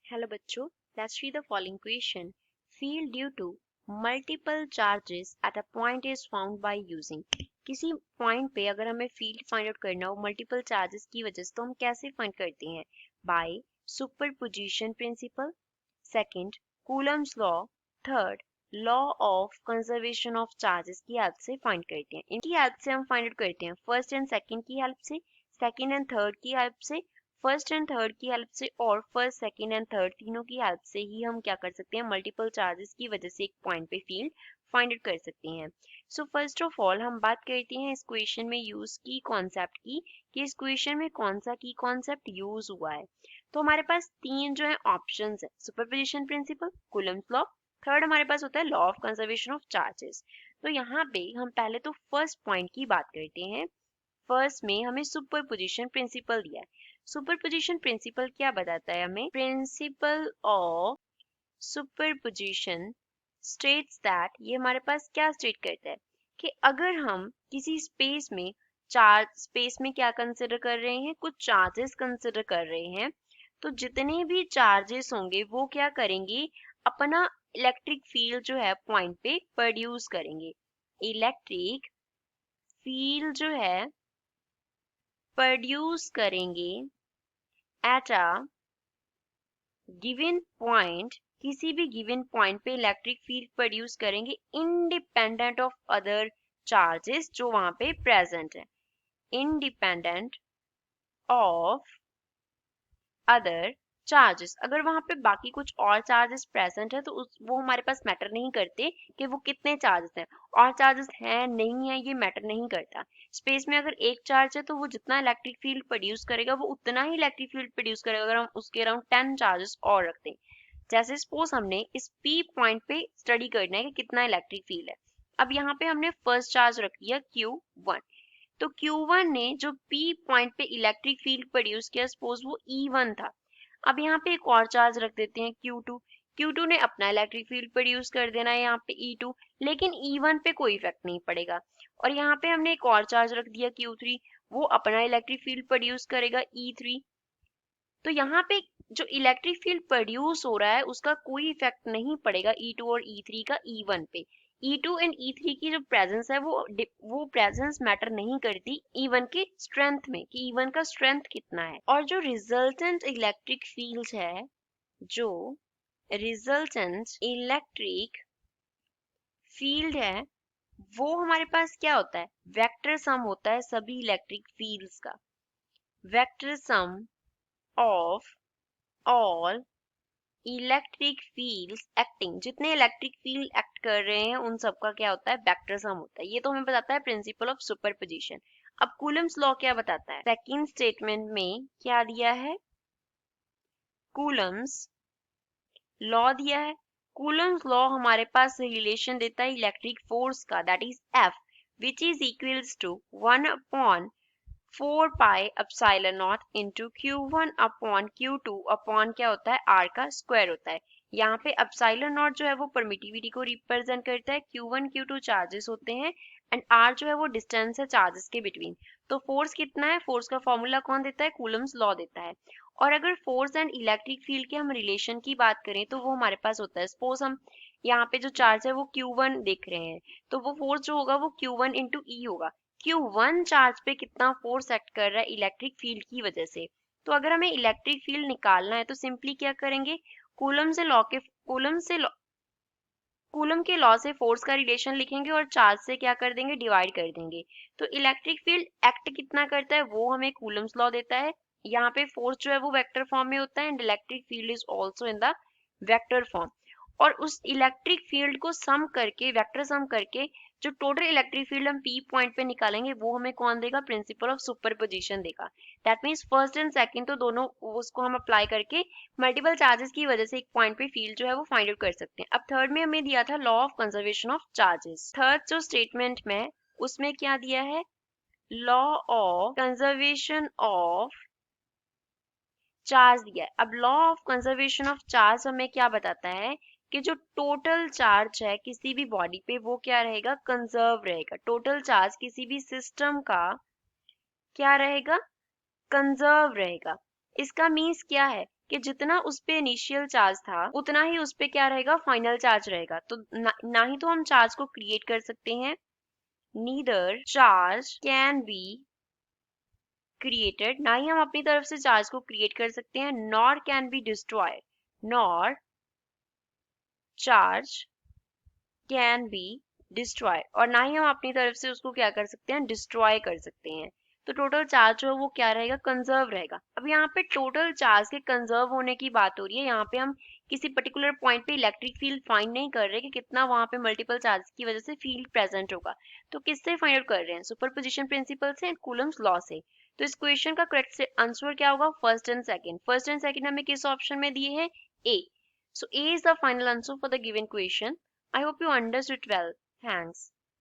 Hello बच्चों, let's read the following question. Field due to multiple charges at a point is found by using. किसी point पे अगर हमें field find out करना हो multiple charges की वजह से तो हम कैसे फाइंड करते हैं? By superposition principle, second Coulomb's law, third law of conservation of charges की हेल्प से फाइंड करते हैं. इनकी हेल्प से हम फाइंड आउट करते हैं फर्स्ट एंड सेकंड की हेल्प से, सेकंड एंड थर्ड की हेल्प से, फर्स्ट एंड थर्ड की हेल्प से और फर्स्ट सेकंड एंड थर्ड तीनों की हेल्प से ही हम क्या कर सकते हैं? मल्टीपल चार्जेस की वजह से एक पॉइंट पे फील्ड फाइंड आउट कर सकते हैं. सो फर्स्ट ऑफ ऑल हम बात करते हैं इस क्वेश्चन में यूज की कॉन्सेप्ट की कि इस क्वेश्चन में कौन सा की कॉन्सेप्ट यूज हुआ है. तो हमारे पास तीन जो है ऑप्शंस है, superposition principle, Coulomb's law, third हमारे पास होता है law of conservation of charges. तो यहाँ पे हम पहले तो फर्स्ट पॉइंट की बात करते हैं. फर्स्ट में हमें सुपरपोजिशन प्रिंसिपल दिया है. सुपरपोजिशन प्रिंसिपल क्या बताता है हमें? Principle of superposition states that, ये हमारे पास क्या स्टेट करता है कि अगर हम किसी स्पेस में चार्ज स्पेस में क्या कंसिडर कर रहे हैं, कुछ चार्जेस कंसिडर कर रहे हैं, तो जितने भी चार्जेस होंगे वो क्या करेंगे? अपना इलेक्ट्रिक फील्ड जो है पॉइंट पे प्रोड्यूस करेंगे. इलेक्ट्रिक फील्ड जो है प्रोड्यूस करेंगे एट अ गिवन पॉइंट, किसी भी गिवन पॉइंट पे इलेक्ट्रिक फील्ड प्रोड्यूस करेंगे इंडिपेंडेंट ऑफ अदर चार्जेस जो वहां पे प्रेजेंट है. इंडिपेंडेंट ऑफ अदर चार्जेस, अगर वहां पे बाकी कुछ और चार्जेस प्रेजेंट है तो वो हमारे पास मैटर नहीं करते कि वो कितने चार्जेस हैं. और चार्जेस हैं नहीं है ये मैटर नहीं करता. स्पेस में अगर एक चार्ज है तो वो जितना इलेक्ट्रिक फील्ड प्रोड्यूस करेगा वो उतना ही इलेक्ट्रिक फील्ड प्रोड्यूस करेगा अगर हम उसके अराउंड 10 चार्जेस और रखते हैं. जैसे सपोज हमने इस P पॉइंट पे स्टडी करना है कि कितना इलेक्ट्रिक फील्ड है. अब यहाँ पे हमने फर्स्ट चार्ज रख दिया Q1. तो Q1 ने जो P पॉइंट पे इलेक्ट्रिक फील्ड प्रोड्यूस किया, सपोज वो E1 था. अब यहाँ पे एक और चार्ज रख देते हैं Q2. Q2 ने अपना इलेक्ट्रिक फील्ड प्रोड्यूस कर देना है यहाँ पे E2, लेकिन E1 पे कोई इफेक्ट नहीं पड़ेगा. और यहाँ पे हमने एक और चार्ज रख दिया Q3, वो अपना इलेक्ट्रिक फील्ड प्रोड्यूस करेगा E3. तो यहाँ पे जो इलेक्ट्रिक फील्ड प्रोड्यूस हो रहा है उसका कोई इफेक्ट नहीं पड़ेगा E2 और E3 का E1 पे. E2 एंड E3 की जो प्रेजेंस है वो प्रेजेंस मैटर नहीं करती E1 के स्ट्रेंथ में कि E1 का स्ट्रेंथ कितना है. और जो रिजल्टेंट इलेक्ट्रिक फील्ड है, जो रिजल्टेंट इलेक्ट्रिक फील्ड है वो हमारे पास क्या होता है? वेक्टर सम होता है सभी इलेक्ट्रिक फील्ड्स का. Vector sum of all electric fields acting, जितने इलेक्ट्रिक फील्ड एक्ट कर रहे हैं उन सबका क्या होता है? वेक्टर सम होता है. ये तो हमें बताता है प्रिंसिपल ऑफ सुपरपोजिशन. अब कूलम्स लॉ क्या बताता है? सेकंड स्टेटमेंट में क्या दिया है? कूलम्स लॉ दिया है. कूलम्स लॉ हमारे पास रिलेशन देता है इलेक्ट्रिक फोर्स का, that is F, which is equals to 1 upon 4 pi epsilon naught into Q1 upon Q2 upon क्या होता है? R का स्क्वायर होता है. यहाँ पे एप्सिलॉन नॉट जो है वो परमिटिविटी को रिप्रेजेंट करता है, Q1 Q2 चार्जेस होते हैं एंड R जो है वो डिस्टेंस है चार्जेस के बिटवीन. तो फोर्स कितना है? फोर्स का फॉर्मूला कौन देता है? कूलम्स लॉ देता है. और अगर फोर्स एंड इलेक्ट्रिक फील्ड के हम रिलेशन की बात करें तो वो हमारे पास होता है, सपोज हम यहाँ पे जो चार्ज है वो Q1 देख रहे हैं तो वो फोर्स जो होगा वो Q1 इंटू E होगा. Q1 चार्ज पे कितना फोर्स एक्ट कर रहा है इलेक्ट्रिक फील्ड की वजह से. तो अगर हमें इलेक्ट्रिक फील्ड निकालना है तो सिंपली क्या करेंगे? कूलम के लॉ से फोर्स का रिलेशन लिखेंगे और चार्ज से क्या कर देंगे? डिवाइड कर देंगे. तो इलेक्ट्रिक फील्ड एक्ट कितना करता है वो हमें कूलम्स लॉ देता है. यहाँ पे फोर्स जो है वो वेक्टर फॉर्म में होता है and electric field is also in the vector form. और उस इलेक्ट्रिक फील्ड को सम करके, वेक्टर सम करके जो टोटल इलेक्ट्रिक फील्ड हम P पॉइंट पे निकालेंगे वो हमें कौन देगा? प्रिंसिपल ऑफ सुपरपोजिशन देगा. That means first and second तो दोनों उसको हम अप्लाई करके मल्टीपल चार्जेस की वजह से एक पॉइंट पे फील्ड जो है वो फाइंड आउट कर सकते हैं. अब थर्ड में हमें दिया था law of conservation of charges. Third जो स्टेटमेंट में उसमें क्या दिया है? Law of conservation of charge दिया है. अब law of conservation of charge हमें क्या बताता है कि जो टोटल चार्ज है किसी भी बॉडी पे वो क्या रहेगा? कंजर्व रहेगा. टोटल चार्ज किसी भी सिस्टम का क्या रहेगा? कंजर्व रहेगा. इसका मीन्स क्या है कि जितना उस पे इनिशियल चार्ज था उतना ही उस पे क्या रहेगा, फाइनल चार्ज रहेगा। तो ना ही तो हम चार्ज को क्रिएट कर सकते हैं, neither charge can be created, ना ही हम अपनी तरफ से चार्ज को क्रिएट कर सकते हैं, nor can be destroyed, nor charge can be destroy, और ना ही हम अपनी तरफ से उसको क्या कर सकते हैं, डिस्ट्रॉय कर सकते हैं। तो टोटल चार्ज जो है वो क्या रहेगा, कंजर्व रहेगा। अब यहाँ पे टोटल चार्ज के कंजर्व होने की बात हो रही है, यहाँ पे हम किसी पर्टिकुलर पॉइंट पे इलेक्ट्रिक फील्ड फाइंड नहीं कर रहे कि कितना वहां पे मल्टीपल चार्ज की वजह से फील्ड प्रेजेंट होगा। तो किससे फाइंड आउट कर रहे हैं, सुपरपोजिशन प्रिंसिपल से एंड कूलम्स लॉ से। तो इस क्वेश्चन का करेक्ट आंसर क्या होगा, first and second. First and second हमें किस ऑप्शन में दिए हैं, ए। So A is the final answer for the given question. I hope you understood well. Thanks.